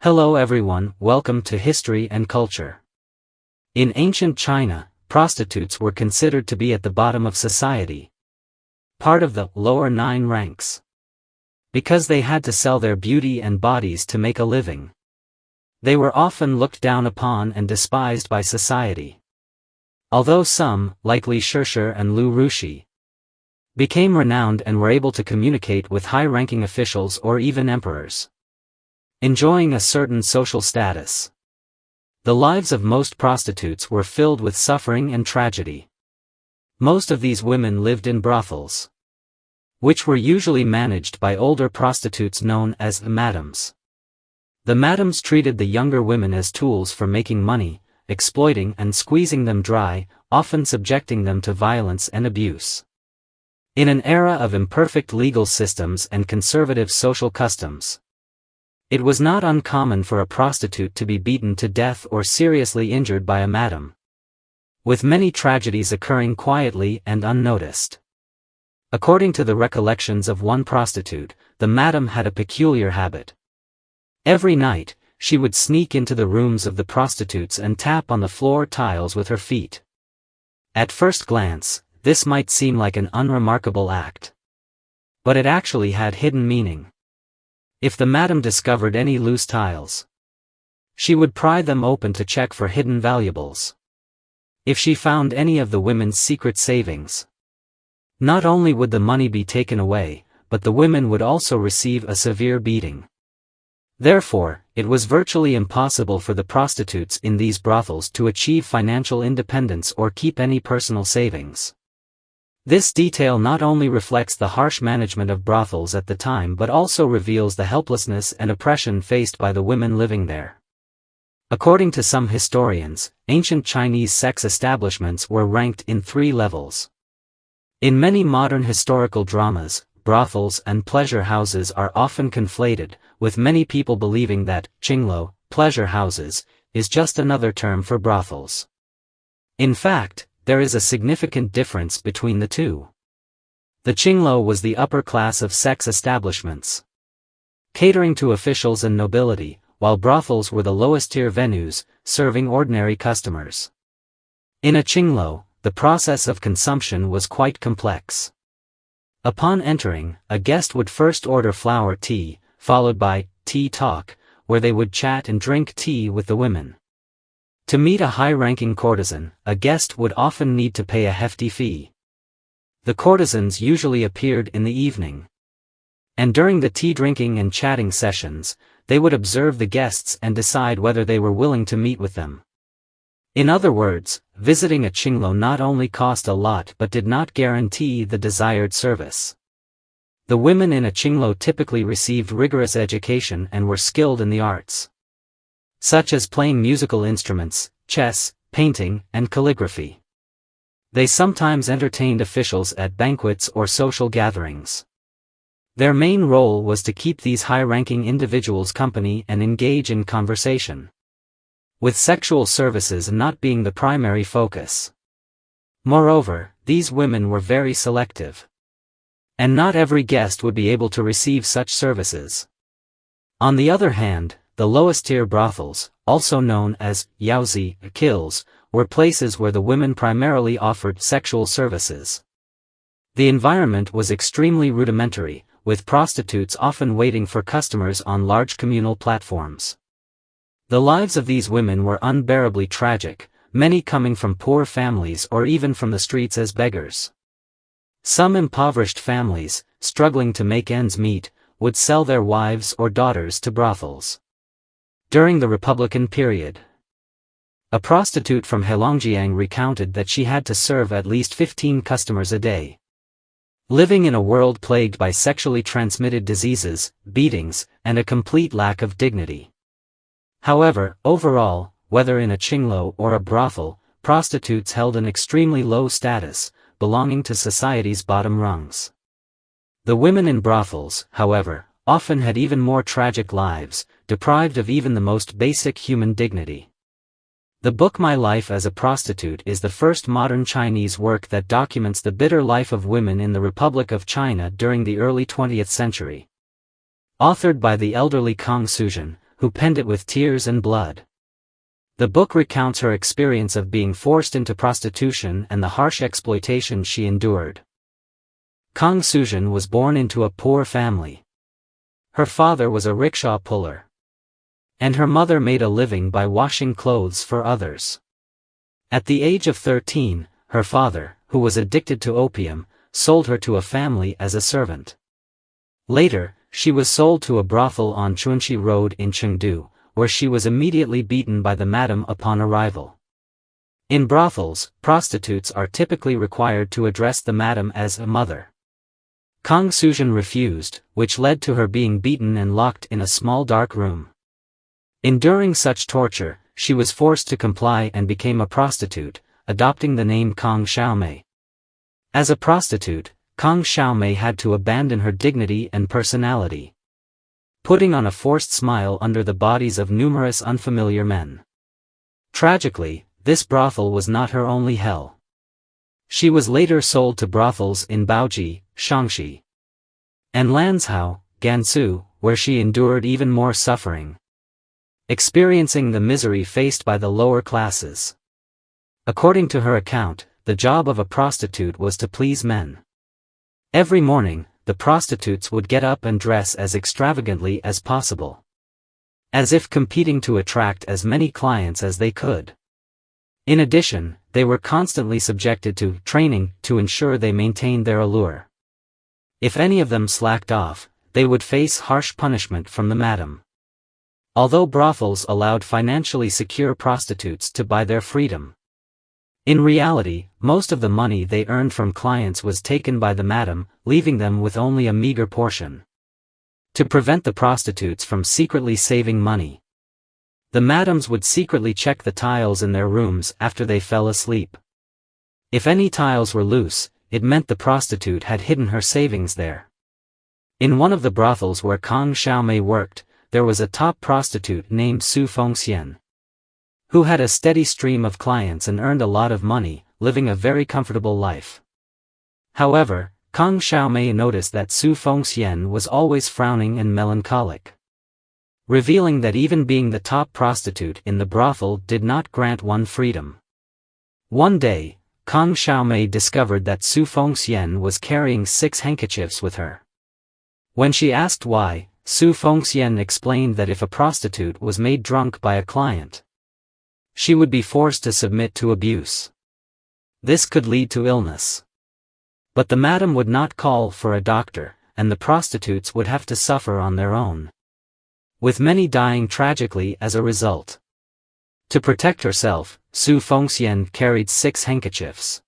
Hello everyone, welcome to History and Culture. In ancient China, prostitutes were considered to be at the bottom of society, part of the lower 9 ranks, because they had to sell their beauty and bodies to make a living. They were often looked down upon and despised by society. Although some, like Li Shishir and Lu Rushi, became renowned and were able to communicate with high-ranking officials or even emperors, enjoying a certain social status. The lives of most prostitutes were filled with suffering and tragedy. Most of these women lived in brothels, which were usually managed by older prostitutes known as the madams. The madams treated the younger women as tools for making money, exploiting and squeezing them dry, often subjecting them to violence and abuse. In an era of imperfect legal systems and conservative social customs, it was not uncommon for a prostitute to be beaten to death or seriously injured by a madam, with many tragedies occurring quietly and unnoticed. According to the recollections of one prostitute, the madam had a peculiar habit. Every night, she would sneak into the rooms of the prostitutes and tap on the floor tiles with her feet. At first glance, this might seem like an unremarkable act, but it actually had hidden meaning. If the madam discovered any loose tiles, she would pry them open to check for hidden valuables. If she found any of the women's secret savings, not only would the money be taken away, but the women would also receive a severe beating. Therefore, it was virtually impossible for the prostitutes in these brothels to achieve financial independence or keep any personal savings. This detail not only reflects the harsh management of brothels at the time but also reveals the helplessness and oppression faced by the women living there. According to some historians, ancient Chinese sex establishments were ranked in 3 levels. In many modern historical dramas, brothels and pleasure houses are often conflated, with many people believing that Qinglo, pleasure houses, is just another term for brothels. In fact, there is a significant difference between the two. The Qinglo was the upper class of sex establishments, catering to officials and nobility, while brothels were the lowest-tier venues, serving ordinary customers. In a Qinglo, the process of consumption was quite complex. Upon entering, a guest would first order flower tea, followed by tea talk, where they would chat and drink tea with the women. To meet a high-ranking courtesan, a guest would often need to pay a hefty fee. The courtesans usually appeared in the evening, and during the tea-drinking and chatting sessions, they would observe the guests and decide whether they were willing to meet with them. In other words, visiting a Qinglo not only cost a lot but did not guarantee the desired service. The women in a Qinglo typically received rigorous education and were skilled in the arts, such as playing musical instruments, chess, painting, and calligraphy. They sometimes entertained officials at banquets or social gatherings. Their main role was to keep these high-ranking individuals company and engage in conversation, with sexual services not being the primary focus. Moreover, these women were very selective, and not every guest would be able to receive such services. On the other hand, the lowest-tier brothels, also known as yaozi, kills, were places where the women primarily offered sexual services. The environment was extremely rudimentary, with prostitutes often waiting for customers on large communal platforms. The lives of these women were unbearably tragic, many coming from poor families or even from the streets as beggars. Some impoverished families, struggling to make ends meet, would sell their wives or daughters to brothels. During the Republican period, a prostitute from Heilongjiang recounted that she had to serve at least 15 customers a day. Living in a world plagued by sexually transmitted diseases, beatings, and a complete lack of dignity. However, overall, whether in a Qinglo or a brothel, prostitutes held an extremely low status, belonging to society's bottom rungs. The women in brothels, however, often had even more tragic lives, deprived of even the most basic human dignity. The book My Life as a Prostitute is the first modern Chinese work that documents the bitter life of women in the Republic of China during the early 20th century. Authored by the elderly Guangxu, who penned it with tears and blood. The book recounts her experience of being forced into prostitution and the harsh exploitation she endured. Guangxu Zhen was born into a poor family. Her father was a rickshaw puller, and her mother made a living by washing clothes for others. At the age of 13, her father, who was addicted to opium, sold her to a family as a servant. Later, she was sold to a brothel on Chunxi Road in Chengdu, where she was immediately beaten by the madam upon arrival. In brothels, prostitutes are typically required to address the madam as a mother. Guangxu Zhen refused, which led to her being beaten and locked in a small dark room. Enduring such torture, she was forced to comply and became a prostitute, adopting the name Kong Xiaomei. As a prostitute, Kong Xiaomei had to abandon her dignity and personality, putting on a forced smile under the bodies of numerous unfamiliar men. Tragically, this brothel was not her only hell. She was later sold to brothels in Baoji, Shaanxi, and Lanzhou, Gansu, where she endured even more suffering, experiencing the misery faced by the lower classes. According to her account, the job of a prostitute was to please men. Every morning, the prostitutes would get up and dress as extravagantly as possible, as if competing to attract as many clients as they could. In addition, they were constantly subjected to training to ensure they maintained their allure. If any of them slacked off, they would face harsh punishment from the madam. Although brothels allowed financially secure prostitutes to buy their freedom, in reality, most of the money they earned from clients was taken by the madam, leaving them with only a meager portion. To prevent the prostitutes from secretly saving money, the madams would secretly check the tiles in their rooms after they fell asleep. If any tiles were loose, it meant the prostitute had hidden her savings there. In one of the brothels where Kong Xiaomei worked, there was a top prostitute named Su Fengxian, who had a steady stream of clients and earned a lot of money, living a very comfortable life. However, Kong Xiaomei noticed that Su Fengxian was always frowning and melancholic, revealing that even being the top prostitute in the brothel did not grant one freedom. One day, Kong Xiaomei discovered that Su Fengxian was carrying 6 handkerchiefs with her. When she asked why, Su Fengxian explained that if a prostitute was made drunk by a client, she would be forced to submit to abuse. This could lead to illness. But the madam would not call for a doctor, and the prostitutes would have to suffer on their own, with many dying tragically as a result. To protect herself, Su Fengxian carried 6 handkerchiefs.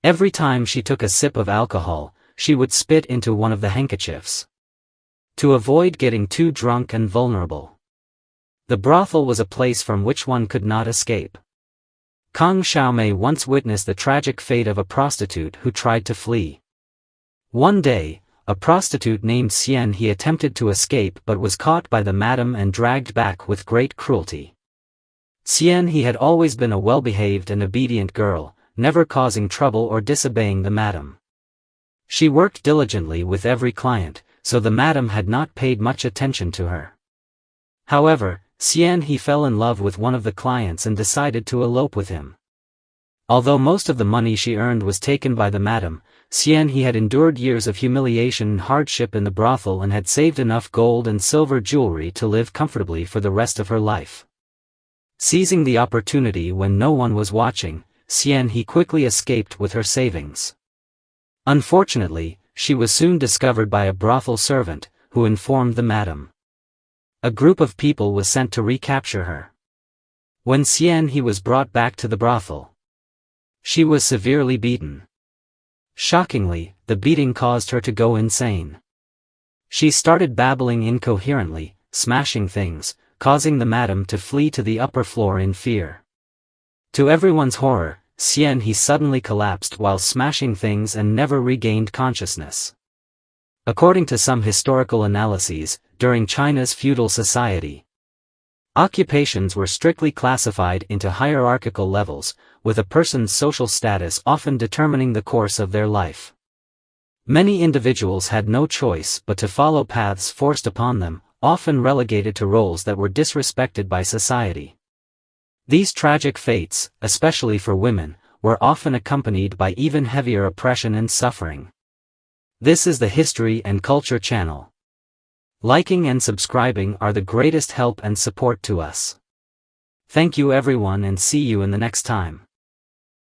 Every time she took a sip of alcohol, she would spit into one of the handkerchiefs, to avoid getting too drunk and vulnerable. The brothel was a place from which one could not escape. Kong Xiaomei once witnessed the tragic fate of a prostitute who tried to flee. One day, a prostitute named Xian He attempted to escape but was caught by the madam and dragged back with great cruelty. Xian He had always been a well-behaved and obedient girl, never causing trouble or disobeying the madam. She worked diligently with every client, so the madam had not paid much attention to her. However, Xian He fell in love with one of the clients and decided to elope with him. Although most of the money she earned was taken by the madam, Xian He had endured years of humiliation and hardship in the brothel and had saved enough gold and silver jewelry to live comfortably for the rest of her life. Seizing the opportunity when no one was watching, Xian He quickly escaped with her savings. Unfortunately, she was soon discovered by a brothel servant, who informed the madam. A group of people was sent to recapture her. When Xian He was brought back to the brothel, she was severely beaten. Shockingly, the beating caused her to go insane. She started babbling incoherently, smashing things, causing the madam to flee to the upper floor in fear. To everyone's horror, Xian He suddenly collapsed while smashing things and never regained consciousness. According to some historical analyses, during China's feudal society, occupations were strictly classified into hierarchical levels, with a person's social status often determining the course of their life. Many individuals had no choice but to follow paths forced upon them, often relegated to roles that were disrespected by society. These tragic fates, especially for women, were often accompanied by even heavier oppression and suffering. This is the History and Culture channel. Liking and subscribing are the greatest help and support to us. Thank you everyone and see you in the next time.